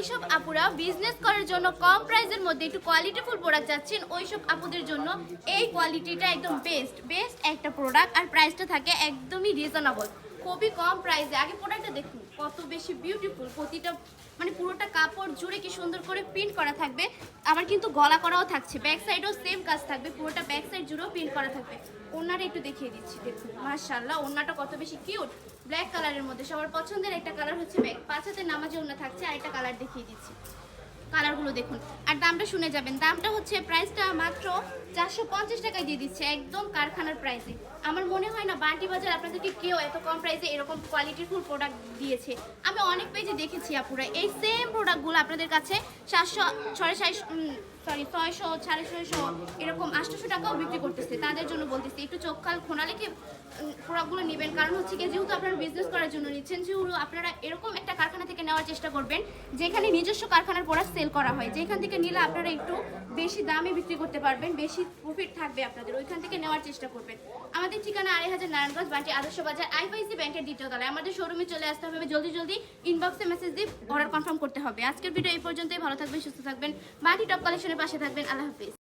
যেসব আপুরা বিজনেস করার জন্য কম প্রাইসের মধ্যে একটু কোয়ালিটিফুল প্রোডাক্ট চাচ্ছেন ওইসব আপুদের জন্য এই কোয়ালিটিটা একদম বেস্ট একটা প্রোডাক্ট। আর প্রাইসটা থাকে একদমই রিজনেবল, খুবই কম প্রাইসে। আগে প্রোডাক্টটা দেখুন কত বেশি বিউটিফুল, প্রতিটা মানে পুরোটা কাপড় জুড়ে কি সুন্দর করে প্রিন্ট করা থাকবে। আবার কিন্তু গলা করাও থাকছে, ব্যাক সাইডেও সেম কাজ থাকবে, পুরোটা ব্যাক সাইড জুড়েও প্রিন্ট করা থাকবে। ওড়নাটা একটু দেখিয়ে দিচ্ছি, দেখুন মাশাআল্লাহ ওড়নাটা কত বেশি কিউট, ব্ল্যাক কালারের মধ্যে সবার পছন্দের একটা কালার হচ্ছে ব্যাক। 5 হাতের নামাজে ওড়না থাকছে, আরেকটা কালার দেখিয়ে দিচ্ছি, কালারগুলো দেখুন। আর দামটা শুনে যাবেন, দামটা হচ্ছে প্রাইসটা মাত্র 450 টাকায় দিয়ে দিচ্ছে, একদম কারখানার প্রাইসে। আমার মনে হয় না বান্টি বাজার আপনাদেরকে কেউ এত কম প্রাইসে এরকম কোয়ালিটিফুল প্রোডাক্ট দিয়েছে। আমি অনেক পেজে দেখেছি আপুরা এই সেম প্রোডাক্টগুলো আপনাদের কাছে 700 600 650 এরকম 800 টাকাও বিক্রি করতেছে। তাদের জন্য বলতেছি একটু চোখ কাল খোনা রেখে প্রোডাক্টগুলো নেবেন। কারণ হচ্ছে কি, যেহেতু আপনারা বিজনেস করার জন্য নিচ্ছেন, যেহেতু আপনারা এরকম একটা কারখানা থেকে নেওয়ার চেষ্টা করবেন যেখানে নিজস্ব কারখানার প্রোডাক্ট সেল করা হয়, যেখান থেকে নিলে আপনারা একটু বেশি দামে বিক্রি করতে পারবেন, বেশি প্রফিট থাকবে আপনাদের, ওইখান থেকে নেওয়ার চেষ্টা করবেন। আমাদের ঠিকানা 2500 নারায়ণগঞ্জ, বান্টি আদর্শ বাজার, আইফআইসি ব্যাংকের দ্বিতীয় তলায়। আমাদের শোরুমে চলে আসতে হবে, জলদি ইনবক্সে মেসেজ দিয়ে অর্ডার কনফার্ম করতে হবে। আজকের ভিডিও এই পর্যন্তই, ভালো থাকবেন, সুস্থ থাকবেন, বান্টি টপ কালেকশনের পাশে থাকবেন। আল্লাহ হাফিজ।